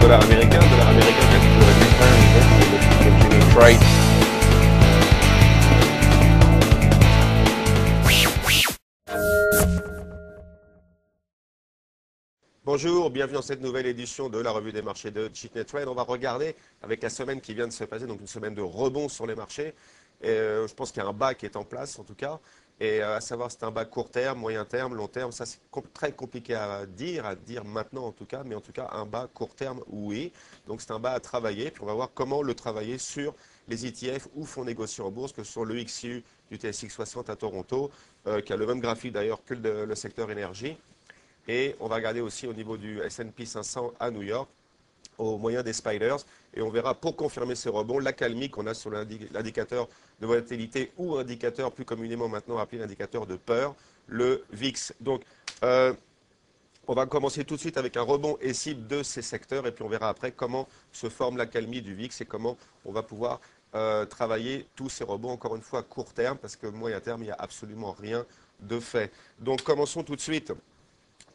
dollar américain qui a toujours été un continue trade. Bonjour, bienvenue dans cette nouvelle édition de la revue des marchés de Chitnet Trade. On va regarder avec la semaine qui vient de se passer, donc une semaine de rebond sur les marchés. Je pense qu'il y a un bas qui est en place en tout cas. Et à savoir si c'est un bas court terme, moyen terme, long terme, ça c'est très compliqué à dire maintenant en tout cas, mais en tout cas un bas court terme, oui. Donc c'est un bas à travailler, puis on va voir comment le travailler sur les ETF ou fonds négociés en bourse, que ce soit le XU du TSX 60 à Toronto, qui a le même graphique d'ailleurs que le secteur énergie. Et on va regarder aussi au niveau du S&P 500 à New York, au moyen des spiders. Et on verra, pour confirmer ces rebonds, l'accalmie qu'on a sur l'indicateur de volatilité ou indicateur plus communément maintenant appelé l'indicateur de peur, le VIX. Donc, on va commencer tout de suite avec un rebond et cible de ces secteurs. Et puis on verra après comment se forme l'accalmie du VIX et comment on va pouvoir travailler tous ces rebonds, encore une fois, à court terme, parce que moyen terme, il n'y a absolument rien de fait. Donc, commençons tout de suite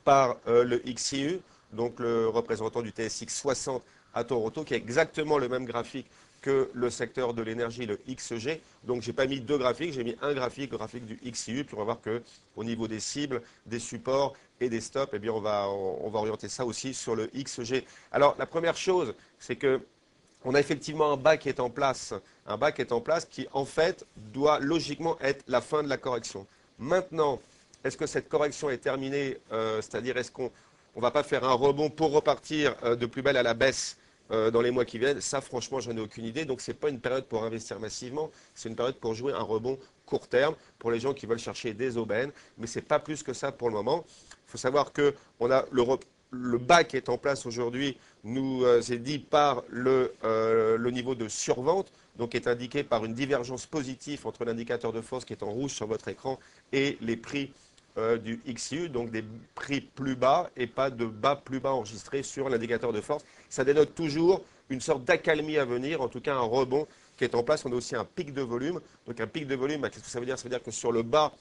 par le XIU, donc le représentant du TSX 60 à Toronto, qui a exactement le même graphique que le secteur de l'énergie, le XG. Donc, je n'ai pas mis deux graphiques, j'ai mis un graphique, le graphique du XIU, puis on va voir qu'au niveau des cibles, des supports et des stops, eh bien, on va orienter ça aussi sur le XG. Alors, la première chose, c'est que on a effectivement un bas qui est en place, qui, en fait, doit logiquement être la fin de la correction. Maintenant, est-ce que cette correction est terminée, c'est-à-dire est-ce qu'on ne va pas faire un rebond pour repartir de plus belle à la baisse dans les mois qui viennent? Ça, franchement, je n'en ai aucune idée. Donc, ce n'est pas une période pour investir massivement, c'est une période pour jouer un rebond court terme pour les gens qui veulent chercher des aubaines. Mais ce n'est pas plus que ça pour le moment. Il faut savoir qu'on a le bas qui est en place aujourd'hui nous est dit par le niveau de survente, donc est indiqué par une divergence positive entre l'indicateur de force qui est en rouge sur votre écran et les prix du XU, donc des prix plus bas et pas de bas plus bas enregistrés sur l'indicateur de force. Ça dénote toujours une sorte d'accalmie à venir, en tout cas un rebond qui est en place. On a aussi un pic de volume. Donc un pic de volume, qu'est-ce que ça veut dire? Ça veut dire que sur le bas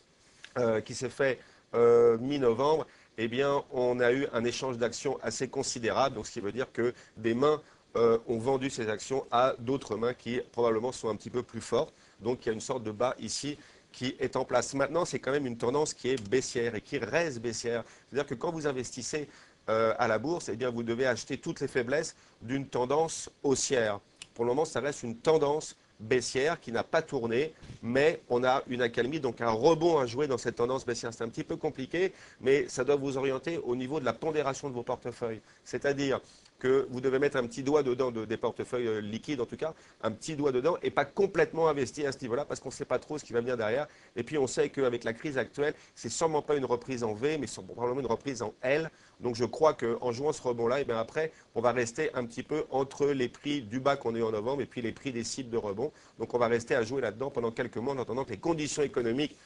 qui s'est fait mi-novembre, eh bien, on a eu un échange d'actions assez considérable. Donc ce qui veut dire que des mains ont vendu ces actions à d'autres mains qui probablement sont un petit peu plus fortes. Donc il y a une sorte de bas ici qui est en place. Maintenant, c'est quand même une tendance qui est baissière et qui reste baissière. C'est-à-dire que quand vous investissez à la bourse, eh bien, vous devez acheter toutes les faiblesses d'une tendance haussière. Pour le moment, ça reste une tendance baissière qui n'a pas tourné, mais on a une accalmie, donc un rebond à jouer dans cette tendance baissière. C'est un petit peu compliqué, mais ça doit vous orienter au niveau de la pondération de vos portefeuilles. C'est-à-dire que vous devez mettre un petit doigt dedans des portefeuilles liquides en tout cas, un petit doigt dedans et pas complètement investi à ce niveau-là parce qu'on ne sait pas trop ce qui va venir derrière. Et puis on sait qu'avec la crise actuelle, c'est sûrement pas une reprise en V, mais probablement une reprise en L. Donc je crois qu'en jouant ce rebond-là, et bien après, on va rester un petit peu entre les prix du bas qu'on a eu en novembre et puis les prix des cibles de rebond. Donc on va rester à jouer là-dedans pendant quelques mois en attendant que les conditions économiques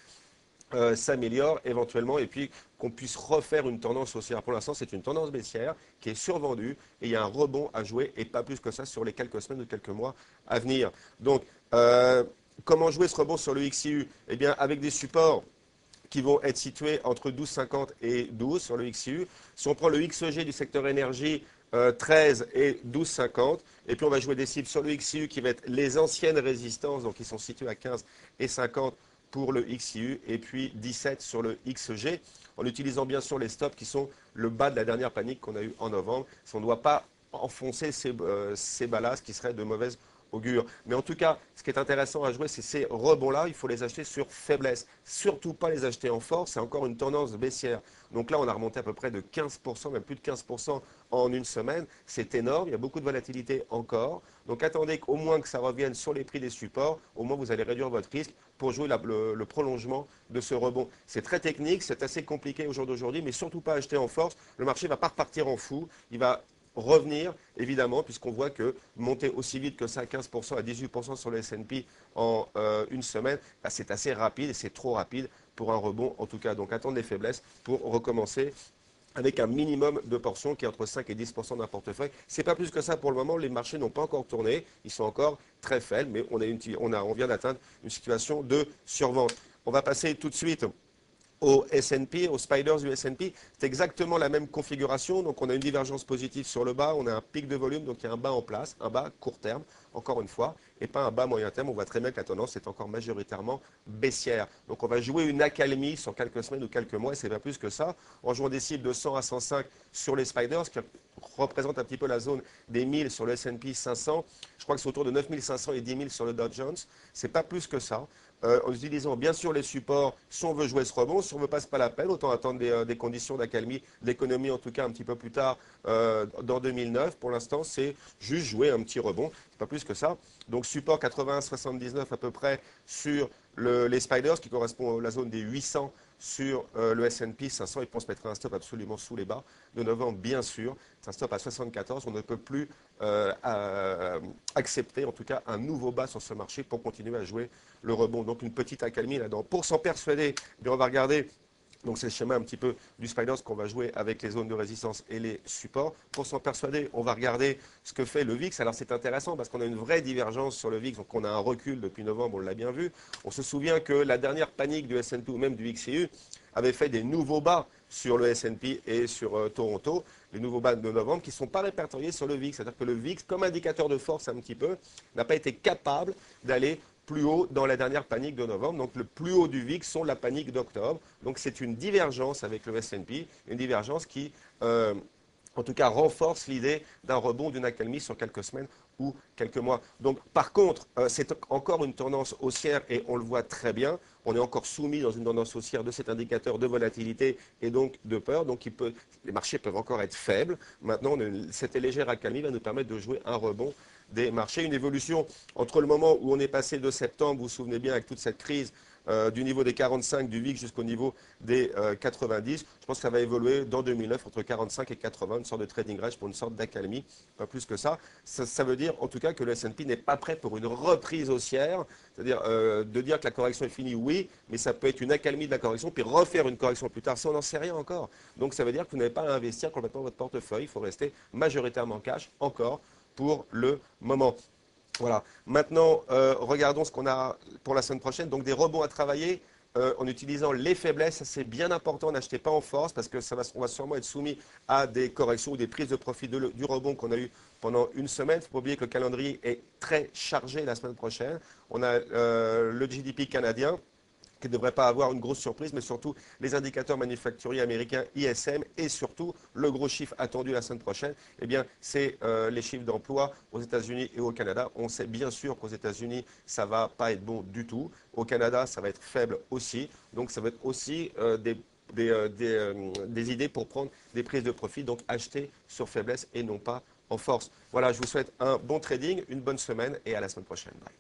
s'améliore éventuellement et puis qu'on puisse refaire une tendance haussière. Pour l'instant, c'est une tendance baissière qui est survendue et il y a un rebond à jouer et pas plus que ça sur les quelques semaines ou quelques mois à venir. Donc, comment jouer ce rebond sur le XIU? Eh bien, avec des supports qui vont être situés entre 12,50 et 12 sur le XIU. Si on prend le XEG du secteur énergie, 13 et 12,50. Et puis on va jouer des cibles sur le XIU qui va être les anciennes résistances, donc qui sont situées à 15 et 50 pour le XIU et puis 17 sur le XG, en utilisant bien sûr les stops qui sont le bas de la dernière panique qu'on a eue en novembre. On ne doit pas enfoncer ces bas-là, ce qui serait de mauvaise augure. Mais en tout cas, ce qui est intéressant à jouer, c'est ces rebonds-là. Il faut les acheter sur faiblesse. Surtout pas les acheter en force. C'est encore une tendance baissière. Donc là, on a remonté à peu près de 15%, même plus de 15% en une semaine. C'est énorme. Il y a beaucoup de volatilité encore. Donc attendez qu'au moins que ça revienne sur les prix des supports. Au moins, vous allez réduire votre risque pour jouer le prolongement de ce rebond. C'est très technique, c'est assez compliqué au jour d'aujourd'hui, mais surtout pas acheter en force. Le marché ne va pas repartir en fou. Il va revenir, évidemment, puisqu'on voit que monter aussi vite que ça, 15% à 18% sur le S&P en une semaine, bah, c'est assez rapide et c'est trop rapide pour un rebond en tout cas. Donc attendre des faiblesses pour recommencer avec un minimum de portions qui est entre 5 et 10% d'un portefeuille. Ce n'est pas plus que ça pour le moment. Les marchés n'ont pas encore tourné. Ils sont encore très faibles, mais on vient d'atteindre une situation de survente. On va passer tout de suite au S&P, aux spiders du S&P, c'est exactement la même configuration. Donc on a une divergence positive sur le bas, on a un pic de volume, donc il y a un bas en place, un bas court terme, encore une fois, et pas un bas moyen terme. On voit très bien que la tendance est encore majoritairement baissière. Donc on va jouer une accalmie sur quelques semaines ou quelques mois, et c'est pas plus que ça, en jouant des cibles de 100 à 105 sur les spiders, qui représente un petit peu la zone des 1000 sur le S&P 500. Je crois que c'est autour de 9500 et 10 000 sur le Dow Jones. C'est pas plus que ça. En utilisant bien sûr les supports, si on veut jouer ce rebond, si on ne veut pas, c'est pas la peine, autant attendre des conditions d'accalmie de l'économie, en tout cas un petit peu plus tard, dans 2009. Pour l'instant, c'est juste jouer un petit rebond, c'est pas plus que ça. Donc support 81,79 à peu près sur les spiders, qui correspond à la zone des 800 sur le S&P 500, et puis on se mettra un stop absolument sous les bas de novembre, bien sûr. C'est un stop à 74, on ne peut plus accepter en tout cas un nouveau bas sur ce marché pour continuer à jouer le rebond. Donc une petite accalmie là-dedans. Pour s'en persuader, eh bien, on va regarder, donc c'est le schéma un petit peu du Spiders qu'on va jouer avec les zones de résistance et les supports. Pour s'en persuader, on va regarder ce que fait le VIX. Alors c'est intéressant parce qu'on a une vraie divergence sur le VIX, donc on a un recul depuis novembre, on l'a bien vu. On se souvient que la dernière panique du S&P ou même du XCU avait fait des nouveaux bas sur le S&P et sur Toronto, les nouveaux bas de novembre qui ne sont pas répertoriés sur le VIX. C'est-à-dire que le VIX, comme indicateur de force un petit peu, n'a pas été capable d'aller plus haut dans la dernière panique de novembre. Donc le plus haut du VIX sont la panique d'octobre. Donc c'est une divergence avec le S&P, une divergence qui, en tout cas, renforce l'idée d'un rebond, d'une accalmie sur quelques semaines ou quelques mois. Donc par contre, c'est encore une tendance haussière et on le voit très bien. On est encore soumis dans une tendance haussière de cet indicateur de volatilité et donc de peur. Donc les marchés peuvent encore être faibles. Maintenant, cette légère accalmie va nous permettre de jouer un rebond des marchés, une évolution entre le moment où on est passé de septembre, vous vous souvenez bien, avec toute cette crise du niveau des 45 du VIX jusqu'au niveau des 90. Je pense que ça va évoluer dans 2009 entre 45 et 80, une sorte de trading range pour une sorte d'accalmie, pas plus que ça. Ça veut dire en tout cas que le S&P n'est pas prêt pour une reprise haussière, c'est-à-dire de dire que la correction est finie, oui, mais ça peut être une accalmie de la correction, puis refaire une correction plus tard, ça on n'en sait rien encore. Donc ça veut dire que vous n'avez pas à investir complètement votre portefeuille, il faut rester majoritairement cash encore pour le moment. Voilà. Maintenant, regardons ce qu'on a pour la semaine prochaine. Donc, des rebonds à travailler en utilisant les faiblesses. C'est bien important. N'achetez pas en force parce que on va sûrement être soumis à des corrections ou des prises de profit du rebond qu'on a eu pendant une semaine. Il ne faut pas oublier que le calendrier est très chargé la semaine prochaine. On a le GDP canadien, qui ne devrait pas avoir une grosse surprise, mais surtout les indicateurs manufacturiers américains ISM et surtout le gros chiffre attendu la semaine prochaine, eh bien, c'est les chiffres d'emploi aux États-Unis et au Canada. On sait bien sûr qu'aux États-Unis, ça ne va pas être bon du tout. Au Canada, ça va être faible aussi. Donc, ça va être aussi des idées pour prendre des prises de profit. Donc, acheter sur faiblesse et non pas en force. Voilà, je vous souhaite un bon trading, une bonne semaine et à la semaine prochaine. Bye.